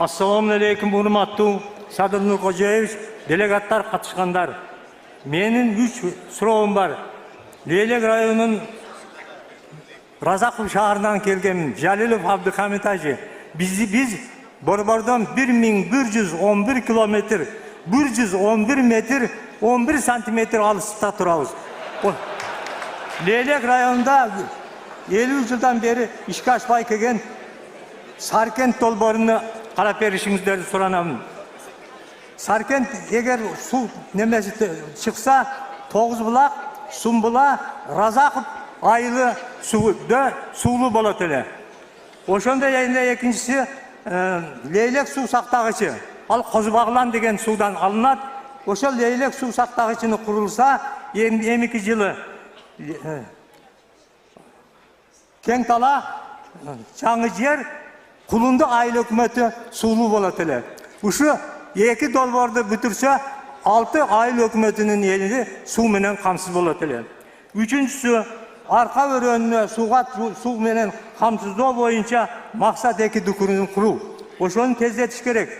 Assalamu alaikum, урматтуу Садыр Нуркожоевич, делегаттар, катышкандар. Менин 3 суроом бар. Лейлек районунун Разаков шаарынан келгем, Жалилов Абдухамит ажы. Биз Борбордон 1111 километр, 111 метр, 11 сантиметр алыста турабыз. Лейлек районунда 50 жылдан бери ишке ашпай келген Саркент долбооруну карап беришиңиздерди суранамын. Саркент эгер суу немеси чыкса, Тогузбулак, Сумбула, Разаков айылы суулуу болот эле. Ошондой эле экинчиси Лейлек суу сактагычы. Ал Козубагылан деген суудан алынат. Ошол Лейлек суу сактагычыны курулса, эмики жылы Кең Тала, Жаңы жер, Кулунду айыл өкмөтү суулуу болот эле. Ушу эки долбоорду бүтүрсө, 6 айыл өкмөтүнүн эли суу менен камсыз болот эле. Үчүнчүсү, арка өрөөнүнө суу менен камсыздоо боюнча максат эки дүкүрүн куруу. Ошону тездетиш керек.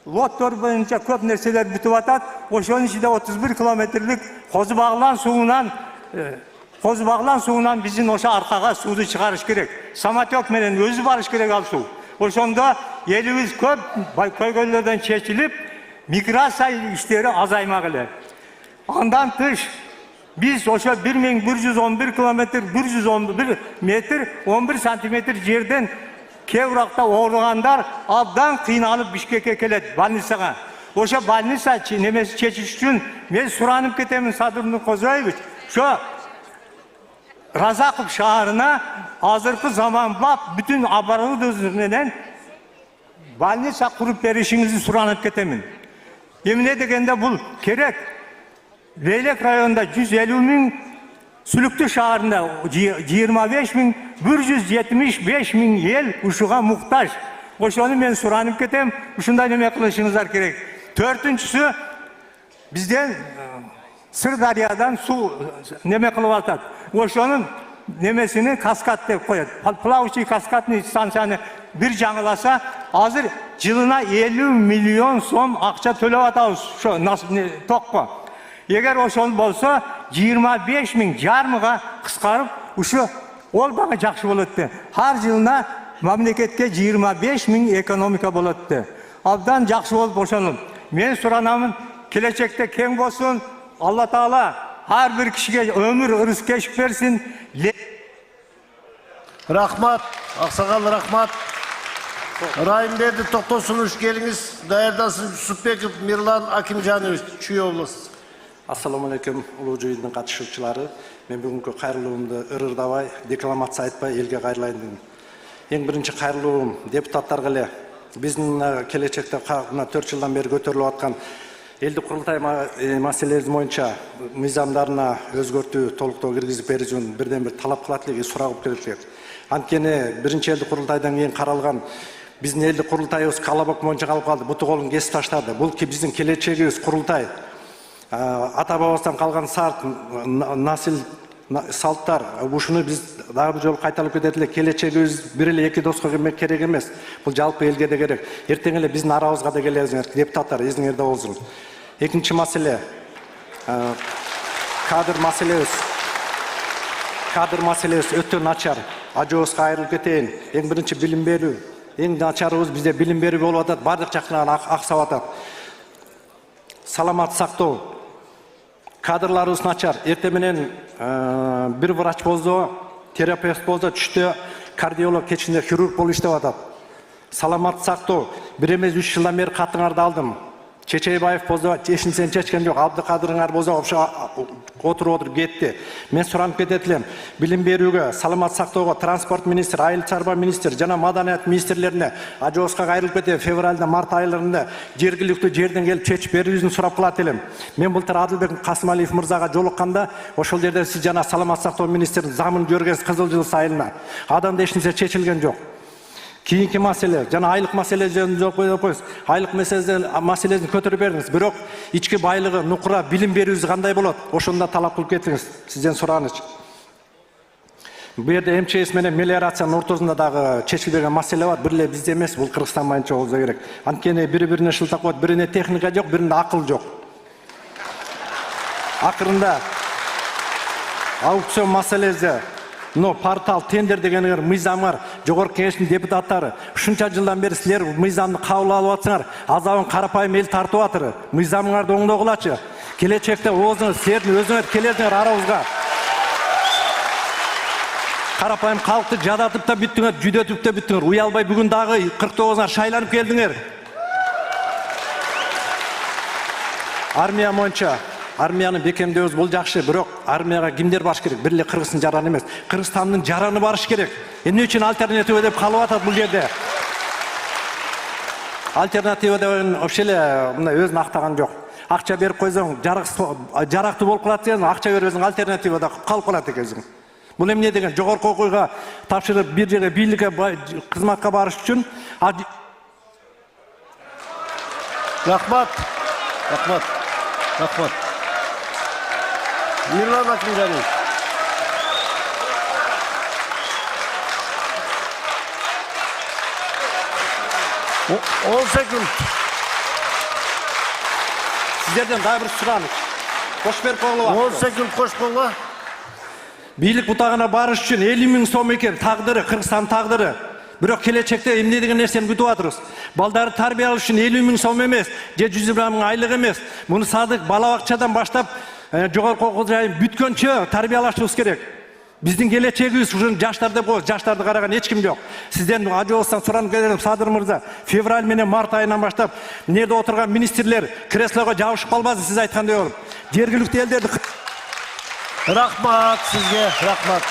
Лоттор боюнча көп нерселер бүтүп атат. Ошонун ичинде 31 километрлик Козубагылан суунан биздин ошо аркага сууду чыгарыш керек. Самотек менен өзү барыш керек ал суу. Ошондо элибиз көп көйгөйлөрдөн чечилип, миграция иштери азаймак эле. Андан тыш биз ошо 1111 километр, 111 метр, 11 сантиметр жерден кээ уракта ооругандар абдан кыйналып Бишкекке келет, больницага. Ошо больница немеси чечиш үчүн мен суранып кетемин, Садыр Нуркожоевич, ошо Разаков шаарына азыркы заманбап бүтүн оборудование менен больница куруп беришиңизди суранып кетемин. Эмне дегенде бул керек. Лейлек районунда 150 000, Сүлүктүү шаарында 25 000, 175 000 эл ушуга муктаж. Ошону мен суранып кетем, ушундай неме кылышыңыздар керек. Төртүнчүсү, бизден Сырдариядан суу неме кылып атат. Ошонун немесини каскад деп коет. Плавающий каскадный станцияны бир жаңыласа, азыр жылына 50 миллион сом акча төлөп атабыз ошо токко. Эгер ошол болсо 25 000 жарымга кыскарып, ушу ол дагы жакшы болот да. Ар жылына мамлекетке 25 000 экономика болот да. Абдан жакшы болуп ошону. Мен суранамын, келечекте кең болсун. Алла Таала ар бир кишиге өмүр ырыскеш берсин. Рахмат, Аксагал рахмат. Райымберди Токтосунович келиңиз, даярдасын. Жусупбеков Мирлан Акимжанович, Чүй областы. Ассаламу алейкум, улуу жыйындын катышуучулары. Мен бүгүнкү кайрылуумду ырырдабай, декламация айтпай элге кайрылайын. Эң биринчи кайрылуум депутаттарга эле. Биздин келечекте мына 4 жылдан бери көтөрүлүп аткан элдик курултай маселелери боюнча мыйзамдарына өзгөртүү, толуктоо киргизип берүү үчүн бирден бир талап кылат элек, сурагып келет. Анткени биринчи элдик курултайдан кийин каралган биздин элдик курултайыбыз колобок боюнча калып калды, буту колун кесип таштады. Бул биздин келечегибиз курултай. Ата бабабыздан калган сарт, насил, салттар, ушуну биз дагы бир жолу кайталап кетет элек. Келечегибиз бир эле эки доско керек эмес. Бул жалпы элге да керек. Эртең эле биздин арабызга да келесиңер, депутаттар, эсиңерде болсун. Экинчи маселе, кадр маселебиз өтө начар. Ажообузга айрылып кетейин. Эң биринчи билим берүү. Эң начарыбыз бизде билим берүү болуп атат, бардык жактан аксап атат. Саламат сактоо. Кадрларыбыз начар. Эртең менен бир врач болсо, терапевт болсо, түштө кардиолог, кечинде хирург болуп иштеп атат. Саламат сактоо. Бир эмес 3 жылдан бери катыңарды алдым. Чечейбаев болсо, эшинсен чечкен жок. Абдыкадырыңар болсо, ошо отуруп кетти. Мен суранып кетет элем. Билим берүүгө, саламат сактоого транспорт министр, айыл чарба министр жана маданият министрлерине ажообузга кайрылып кетем. Февралда, март айларында жергиликтүү жерден келип чечип берүүбүздү сурап калат элем. Мен былтыр Адылбек Касымалиев мырзага жолукканда, ошол жерде сиз жана саламат сактоо министринин замын көргөнсүз Кызыл Жыл сайылына. Адамда эч нерсе чечилген жок. Кийинки маселе, жана айлык маселесин жок коюп, айлык маселесин көтөрүп бериңиз. Бирок ички байлыгы, нукура, билим берүүбүз кандай болот? Ошондо талап кылып кетиңиз. Сизден сураныч. Bu yerде МЧС менен мелиорациянын ортосунда дагы чечилбеген маселе бар. Бир эле бизде эмес, бул Кыргызстан боюнча болсо керек. Анткени бири-бирине шылтак коет, бирине техника жок, биринде акыл жок. Акырында аукцион маселеси, портал, тендер дегендер мыйзамдар, жогорку кеңештин депутаттары, ушунча жылдан бери силер мыйзамды кабыл алып атсыңар, азабын карапайым эл тартып атыр. Мыйзамыңарды оңдогулачы. Келечекте оозуңуз, силердин өзүңөр келерсиңер арабызга. Карапайым калкты жадатып да бүттүңөр, жүдөтүп да бүттүңөр. Уялбай бүгүн дагы 49-ңар шайланып келдиңер. Армия боюнча, армияны бекемдөөбүз бул жакшы, бирок армияга кимдер барыш керек? Бир эле Кыргыздын жараны эмес, Кыргызстандын жараны барыш керек. Эмне үчүн альтернатива деп калып атат бул жерде? Альтернатива деген вообще эле мындай өзүн актаган жок. Акча берип койсоң, жарактуу болуп калат деген, акча бербесең альтернативада калып калат экенсиң. Бул эмне деген? Жогорку окууга тапшырып бир жерге бийликке кызматка барыш үчүн Рахмат. Мирлан Акимжанович. Он секунд. Сиздерден дагы бир сураныш. Кошберк оглу. 10 секунд Кошберк. Бийлик бутагына барыш үчүн 50 000 сом экен тагдыры, Кыргызстан тагдыры. Бирок келечекте эмне деген нерсени күтүп атабыз? Балдарды тарбиялаш үчүн 50 000 сом эмес, же 100 000 айлык эмес. Муну садык бала бакчадан баштап жогорку окуу жайын бүткөнчө тарбиялашыбыз керек. Биздин келечегибиз ушун жаштар деп коебуз. Жаштарды караган эч ким жок. Сизден ажоостан суранып келем, Садыр мырза, февраль менен март айынан баштап эмнеде отурган министрлер креслого жабышып калбасын, сиз айткандай болуп. Жергиликтүү элдерди Рахмат сизге, рахмат.